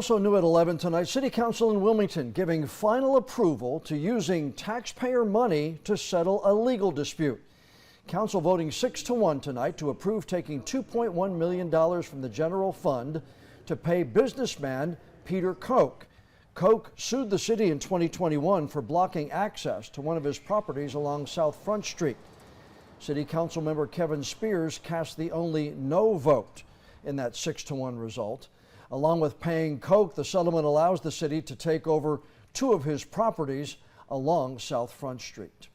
Also new at 11 tonight, City Council in Wilmington giving final approval to using taxpayer money to settle a legal dispute. Council voting 6-1 tonight to approve taking $2.1 million from the general fund to pay businessman Peter Koch. Koch sued the city in 2021 for blocking access to one of his properties along South Front Street. City Council member Kevin Spears cast the only no vote in that 6-1 result. Along with paying Koch, the settlement allows the city to take over two of his properties along South Front Street.